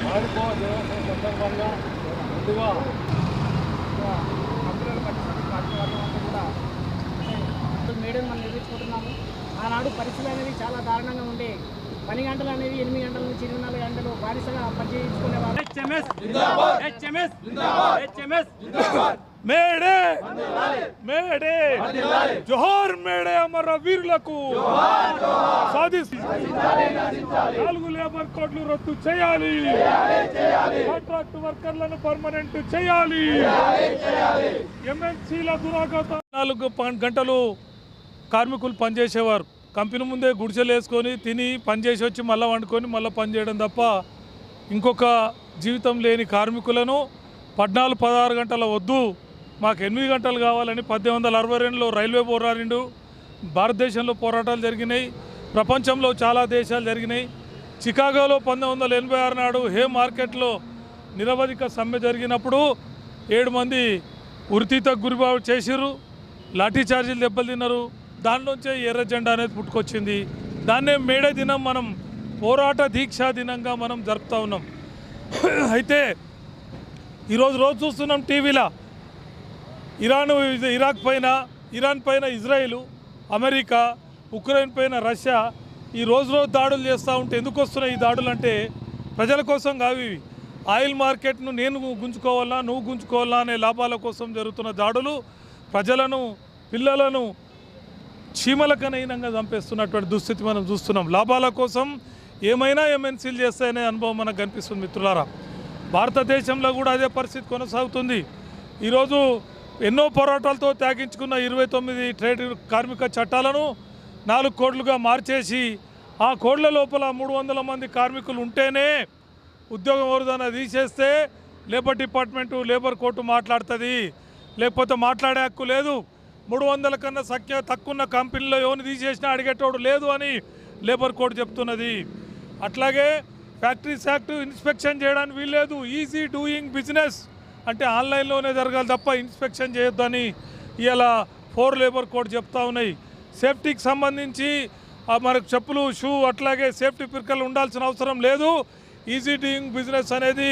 సందర్భంగా ముందుగా కంపెనీలు పట్టించిన కార్యక్రమం కూడా మేడం మనం నిర్మించుకుంటున్నాము. ఆనాడు పరిస్థితులు అనేవి చాలా దారుణంగా ఉండే. పని గంటలు అనేవి 8 గంటల నుంచి 24 గంటలు బానిసగా పనిచేయించుకునేవారు. మేడే మేడే జోహార్ మేడే అమర వీరులకు నాలుగు లేబర్ కోడ్లు రద్దు చేయాలి. కాంట్రాక్ట్ వర్కర్లను పర్మనెంట్ చేయాలి. ఎంఎన్సీల దురాఘాతం 4 గంటలు కార్మికులు పనిచేసేవారు. కంపెనీ ముందే గుడిసెలు వేసుకొని తిని పనిచేసి వచ్చి మళ్ళీ వండుకొని మళ్ళీ పనిచేయడం తప్ప ఇంకొక జీవితం లేని కార్మికులను 14-16 గంటల వద్దు, మాకు 8 గంటలు కావాలని 1862లో రైల్వే పోరాడిండు. భారతదేశంలో పోరాటాలు జరిగినాయి, ప్రపంచంలో చాలా దేశాలు జరిగినాయి. చికాగోలో 1986 నాడు హే మార్కెట్లో నిరవధిక సమ్మె జరిగినప్పుడు 7 మంది ఉరితీతకు గురి చేసిర్రు, లాఠీ చార్జీలు దెబ్బలు తిన్నారు. దానిలోంచే ఎర్ర జెండా అనేది పుట్టుకొచ్చింది. దాన్నే మేడే దినం, మనం పోరాట దీక్షా దినంగా మనం జరుపుతూ ఉన్నాం. అయితే ఈరోజు చూస్తున్నాం టీవీలో ఇరాన్ పైన ఇజ్రాయిల్, అమెరికా, ఉక్రెయిన్ పైన రష్యా ఈ రోజు దాడులు చేస్తూ ఉంటే ఎందుకు వస్తున్నాయి ఈ దాడులు అంటే ప్రజల కోసం కావు. ఇవి ఆయిల్ మార్కెట్ను నేను గుంజుకోవాలా నువ్వు గుంజుకోవాలా అనే లాభాల కోసం జరుగుతున్న దాడులు ప్రజలను, పిల్లలను చీమలకనైనంగా చంపేస్తున్నటువంటి దుస్థితి మనం చూస్తున్నాం. లాభాల కోసం ఏమైనా ఎంఎన్సీలు చేస్తాయనే అనుభవం మనకు కనిపిస్తుంది. మిత్రులారా, భారతదేశంలో కూడా అదే పరిస్థితి కొనసాగుతుంది. ఈరోజు ఎన్నో పోరాటాలతో త్యాగించుకున్న 29 ట్రేడ్ కార్మిక చట్టాలను 4 కోడ్లుగా మార్చేసి ఆ కోడ్ల లోపల 300 మంది కార్మికులు ఉంటేనే ఉద్యోగం ఎవరిదైనా తీసేస్తే లేబర్ డిపార్ట్మెంటు, లేబర్ కోర్టు మాట్లాడుతుంది, లేకపోతే మాట్లాడే హక్కు లేదు. 300 కన్నా తక్కువ కంపెనీలో ఎవరిని తీసేసినా అడిగేటోడు లేదు అని లేబర్ కోడ్ చెప్తున్నది. అట్లాగే ఫ్యాక్టరీస్ యాక్ట్ ఇన్స్పెక్షన్ చేయడానికి వీల్లేదు. ఈజీ డూయింగ్ బిజినెస్ అంటే ఆన్లైన్లోనే జరగాలి తప్ప ఇన్స్పెక్షన్ చేయొద్దని ఇలా 4 లేబర్ కోడ్ చెప్తా ఉన్నాయి. సేఫ్టీకి సంబంధించి మనకు చెప్పులు, షూ, అట్లాగే సేఫ్టీ పిరికలు ఉండాల్సిన అవసరం లేదు. ఈజీ డూయింగ్ బిజినెస్ అనేది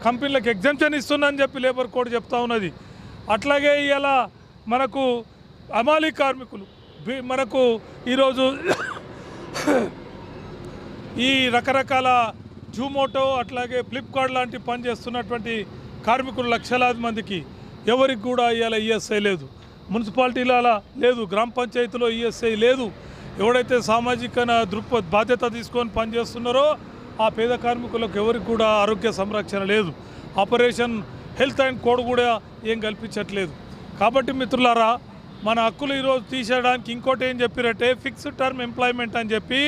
కంపెనీలకు ఎగ్జంప్షన్ ఇస్తుందని చెప్పి లేబర్ కోడ్ చెప్తా ఉన్నది. అట్లాగే ఇలా మనకు అమాలి కార్మికులు, మనకు ఈరోజు ఈ రకరకాల జూమోటో అట్లాగే ఫ్లిప్కార్ట్ లాంటి పని చేస్తున్నటువంటి కార్మికులు లక్షలాది మందికి ఎవరికి కూడా ఇలా ఈఎస్ఐ లేదు. మున్సిపాలిటీలో అలా లేదు, గ్రామ పంచాయతీలో ఈఎస్ఐ లేదు. ఎవడైతే సామాజిక బాధ్యత తీసుకొని పనిచేస్తున్నారో ఆ పేద కార్మికులకు ఎవరికి కూడా ఆరోగ్య సంరక్షణ లేదు. ఆపరేషన్ హెల్త్ అండ్ కోడ్ కూడా ఏం కల్పించట్లేదు. కాబట్టి మిత్రులారా, మన హక్కులు ఈరోజు తీసేయడానికి ఇంకోటి ఏం చెప్పారంటే ఫిక్స్డ్ టర్మ్ ఎంప్లాయ్మెంట్ అని చెప్పి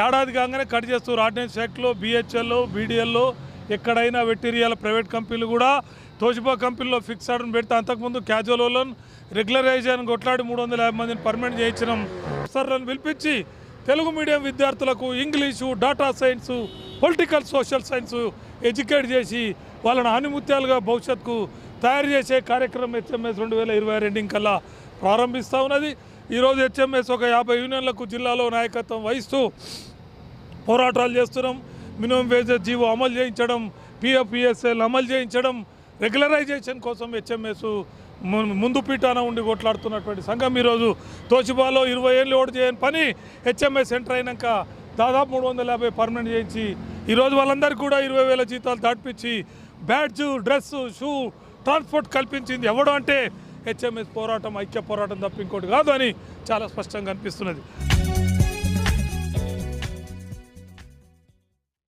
ఏడాది కాగానే కట్ చేస్తారు. ఆర్డినెన్స్ యాక్ట్లో, బిహెచ్ఎల్లో, బీడీఎల్లో ఎక్కడైనా వెటీరియల్ ప్రైవేట్ కంపెనీలు కూడా తోషిబా కంపెనీలో ఫిక్స్డ్ పెడితే అంతకుముందు క్యాజువల్ వాళ్ళని రెగ్యులరైజేషన్ కొట్లాడి 350 మందిని పర్మనెంట్ చేయించడం. సర్లను పిలిపించి తెలుగు మీడియం విద్యార్థులకు English, data science, political social science educate చేసి వాళ్ళని ఆనిముత్యాలుగా భవిష్యత్తుకు తయారు చేసే కార్యక్రమం హెచ్ఎంఎస్ 2022 కల్లా ప్రారంభిస్తూ ఉన్నది. ఈరోజు హెచ్ఎంఎస్ ఒక 50 యూనియన్లకు జిల్లాలో నాయకత్వం వహిస్తూ పోరాటాలు చేస్తున్నాం. మినిమం వేజెస్ జీవో అమలు చేయించడం, పిఎఫ్ఈఎస్ఎల్ అమలు చేయించడం, రెగ్యులరైజేషన్ కోసం హెచ్ఎంఎస్ ముందు పీఠాన ఉండి కొట్లాడుతున్నటువంటి సంఘం. ఈరోజు తోషిబాలో 20 ఏళ్ళు ఓటు చేయని పని హెచ్ఎంఎస్ ఎంటర్ అయినాక దాదాపు 350 పర్మనెంట్ చేయించి ఈరోజు వాళ్ళందరికీ కూడా 20,000 జీతాలు దాటిపించి బ్యాడ్జ్, డ్రెస్సు, షూ, ట్రాన్స్పోర్ట్ కల్పించింది ఎవడు అంటే హెచ్ఎంఎస్ పోరాటం, ఐక్య పోరాటం తప్ప ఇంకోటి కాదు అని చాలా స్పష్టంగా అనిపిస్తున్నది.